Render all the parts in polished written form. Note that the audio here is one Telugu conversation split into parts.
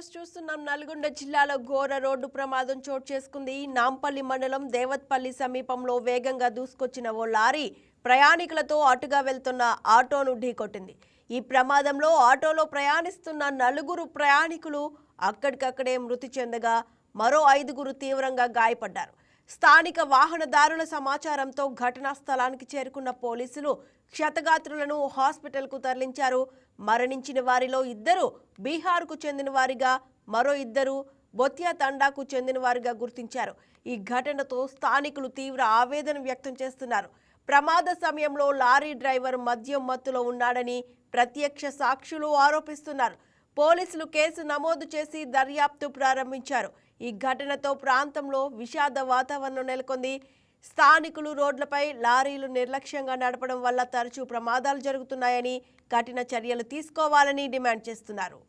న్యూస్ చూస్తున్నాం. నల్గొండ జిల్లాలో ఘోర రోడ్డు ప్రమాదం చోటు చేసుకుంది. నాంపల్లి మండలం దేవత్పల్లి సమీపంలో వేగంగా దూసుకొచ్చిన ఓ లారీ ప్రయాణికులతో అటుగా వెళ్తున్న ఆటోను ఢీకొట్టింది. ఈ ప్రమాదంలో ఆటోలో ప్రయాణిస్తున్న 4 ప్రయాణికులు అక్కడికక్కడే మృతి చెందగా మరో 5 తీవ్రంగా గాయపడ్డారు. స్థానిక వాహనదారుల సమాచారంతో ఘటనా స్థలానికి చేరుకున్న పోలీసులు క్షతగాత్రులను హాస్పిటల్కు తరలించారు. మరణించిన వారిలో 2 బీహార్కు చెందిన వారిగా, మరో 2 బొత్యా తండాకు చెందిన వారిగా గుర్తించారు. ఈ ఘటనతో స్థానికులు తీవ్ర ఆవేదన వ్యక్తం చేస్తున్నారు. ప్రమాద సమయంలో లారీ డ్రైవర్ మద్యం మత్తులో ఉన్నాడని ప్రత్యక్ష సాక్షులు ఆరోపిస్తున్నారు. పోలీసులు కేసు నమోదు చేసి దర్యాప్తు ప్రారంభించారు. ఈ ఘటనతో ప్రాంతంలో విషాద వాతావరణం నెలకొంది. స్థానికులు రోడ్లపై లారీలు నిర్లక్ష్యంగా నడపడం వల్ల తరచూ ప్రమాదాలు జరుగుతున్నాయని, కఠిన చర్యలు తీసుకోవాలని డిమాండ్ చేస్తున్నారు.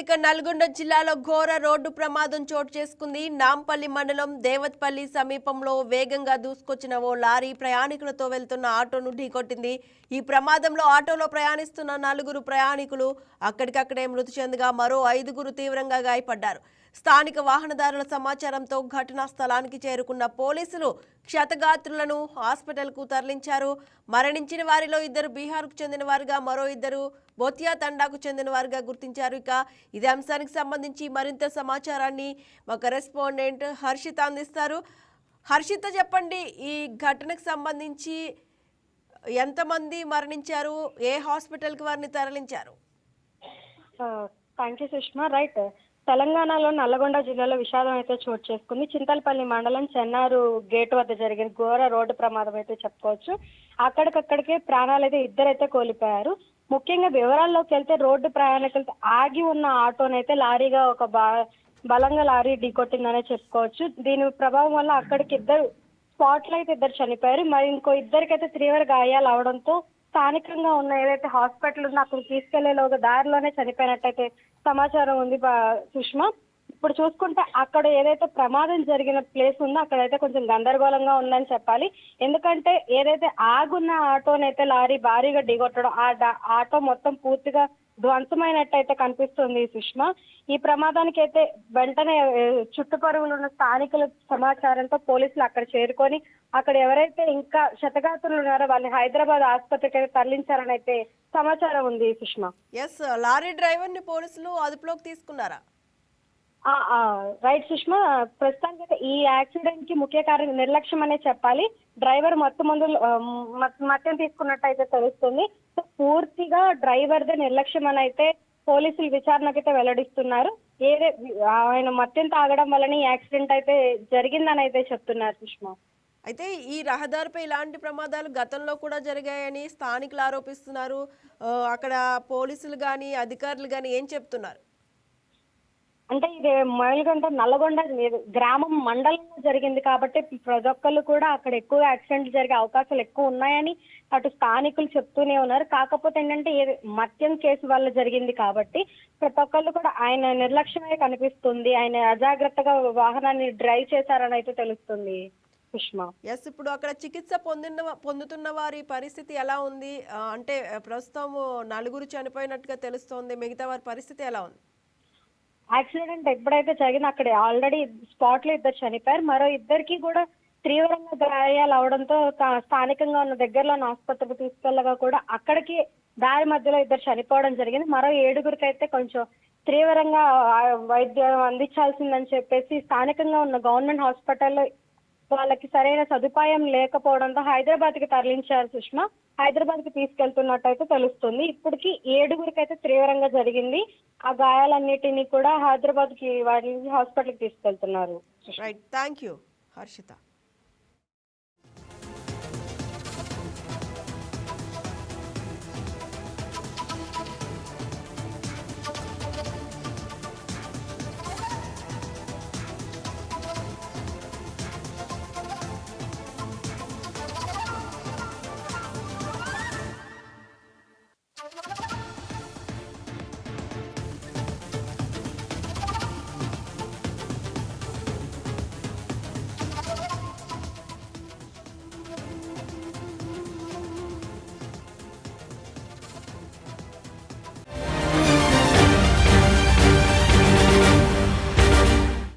ఇక నల్గొండ జిల్లాలో ఘోర రోడ్డు ప్రమాదం చోటు చేసుకుంది. నాంపల్లి మండలం దేవత్పల్లి సమీపంలో వేగంగా దూసుకొచ్చిన ఓ లారీ ప్రయాణికులతో వెళ్తున్న ఆటోను ఢీకొట్టింది. ఈ ప్రమాదంలో ఆటోలో ప్రయాణిస్తున్న 4 ప్రయాణికులు అక్కడికక్కడే మృతి చెందగా మరో 5 తీవ్రంగా గాయపడ్డారు. స్థానిక వాహనదారుల సమాచారంతో ఘటనా స్థలానికి చేరుకున్న పోలీసులు క్షతగాత్రులను హాస్పిటల్కు తరలించారు. మరణించిన వారిలో 2 బీహార్కు చెందిన వారిగా, మరో 2 బొత్యా తండాకు చెందిన వారిగా గుర్తించారు. ఇక ఇదే అంశానికి సంబంధించి మరింత సమాచారాన్ని మా కరెస్పాండెంట్ హర్షిత అందిస్తారు. హర్షిత, చెప్పండి, ఈ ఘటనకు సంబంధించి ఎంతమంది మరణించారు, ఏ హాస్పిటల్కి వారిని తరలించారు? Thank you Sushma. రైట్, తెలంగాణలో నల్లగొండ జిల్లాలో విషాదం అయితే చోటు చేసుకుంది. చింతలపల్లి మండలం చెన్నారు గేటు వద్ద జరిగిన ఘోర రోడ్డు ప్రమాదం అయితే చెప్పుకోవచ్చు. అక్కడికక్కడికే ప్రాణాలు అయితే 2 కోల్పోయారు. ముఖ్యంగా వివరాల్లోకి వెళ్తే రోడ్డు ప్రయాణికులతో ఆగి ఉన్న ఆటోనైతే లారీగా ఒక బలంగా లారీ ఢీకొట్టిందనే చెప్పుకోవచ్చు. దీని ప్రభావం వల్ల అక్కడికి 2 స్పాట్లో అయితే 2 చనిపోయారు. మరి ఇంకో 2కైతే తీవ్ర గాయాలు అవడంతో స్థానికంగా ఉన్న ఏదైతే హాస్పిటల్ ఉందో అక్కడ తీసుకెళ్లేలోగా దారిలోనే చనిపోయినట్టయితే సమాచారం ఉంది సుష్మా. ఇప్పుడు చూసుకుంటే అక్కడ ఏదైతే ప్రమాదం జరిగిన ప్లేస్ ఉందో అక్కడైతే కొంచెం గందరగోళంగా ఉందని చెప్పాలి. ఎందుకంటే ఏదైతే ఆగున్న ఆటోనైతే లారీ భారీగా ఢీకొట్టడం, ఆటో మొత్తం పూర్తిగా ధ్వంసమైనట్టయితే కనిపిస్తుంది సుష్మా. ఈ ప్రమాదానికి అయితే వెంటనే చుట్టుపరుగులు ఉన్న స్థానికుల సమాచారంతో పోలీసులు అక్కడ చేరుకొని అక్కడ ఎవరైతే ఇంకా క్షతగాత్రులు ఉన్నారో వాళ్ళని హైదరాబాద్ ఆసుపత్రికి అయితే తరలించారని అయితే సమాచారం ఉంది సుష్మా. లారీ డ్రైవర్ ని పోలీసులు అదుపులోకి తీసుకున్నారా? రైట్ సుష్మా, ప్రస్తుతానికి ఈ యాక్సిడెంట్ కి ముఖ్య కారణం నిర్లక్ష్యం అనే చెప్పాలి. డ్రైవర్ మద్యం తీసుకున్నట్టయితే తెలుస్తుంది. సో పూర్తిగా డ్రైవర్దే నిర్లక్ష్యం అని అయితే పోలీసులు విచారణకైతే వెల్లడిస్తున్నారు. ఆయన మద్యం తాగడం వల్లనే ఈ యాక్సిడెంట్ అయితే జరిగిందని అయితే చెప్తున్నారు సుష్మా. అయితే ఈ రహదారిపై ఇలాంటి ప్రమాదాలు గతంలో కూడా జరిగాయని స్థానికులు ఆరోపిస్తున్నారు. అక్కడ పోలీసులు కానీ అధికారులు కానీ ఏం చెప్తున్నారు? అంటే ఇది మైలుగంట నల్లగొండ గ్రామం మండలంలో జరిగింది కాబట్టి ప్రతి ఒక్కళ్ళు కూడా అక్కడ ఎక్కువ యాక్సిడెంట్లు జరిగే అవకాశాలు ఎక్కువ ఉన్నాయని అటు స్థానికులు చెప్తూనే ఉన్నారు. కాకపోతే ఏంటంటే మద్యం కేసు వల్ల జరిగింది కాబట్టి ప్రతి ఒక్కళ్ళు కూడా ఆయన నిర్లక్ష్యమే కనిపిస్తుంది. ఆయన అజాగ్రత్తగా వాహనాన్ని డ్రైవ్ చేశారని అయితే తెలుస్తుంది సుష్మా. ఇప్పుడు అక్కడ చికిత్స పొందుతున్న వారి పరిస్థితి ఎలా ఉంది? అంటే ప్రస్తుతం 4 చనిపోయినట్టుగా తెలుస్తోంది. మిగతా వారి పరిస్థితి ఎలా ఉంది? యాక్సిడెంట్ ఎప్పుడైతే జరిగిందో అక్కడ ఆల్రెడీ స్పాట్ లో 2 చనిపోయారు. మరో 2కి కూడా తీవ్రంగా గాయాలు అవడంతో స్థానికంగా ఉన్న దగ్గరలో ఉన్న ఆసుపత్రికి తీసుకెళ్లగా కూడా అక్కడికి దారి మధ్యలో 2 చనిపోవడం జరిగింది. మరో 7 అయితే కొంచెం తీవ్రంగా వైద్యం అందించాల్సిందని చెప్పేసి స్థానికంగా ఉన్న గవర్నమెంట్ హాస్పిటల్లో వాళ్ళకి సరైన సదుపాయం లేకపోవడంతో హైదరాబాద్ కి తరలించారు సుష్మా. హైదరాబాద్ కి తీసుకెళ్తున్నట్టయితే తెలుస్తుంది. ఇప్పటికి 7 అయితే తీవ్రంగా జరిగింది. ఆ గాయాలన్నిటినీ కూడా హైదరాబాద్ కి వారి హాస్పిటల్ కి తీసుకెళ్తున్నారు. Right, thank you Harshita.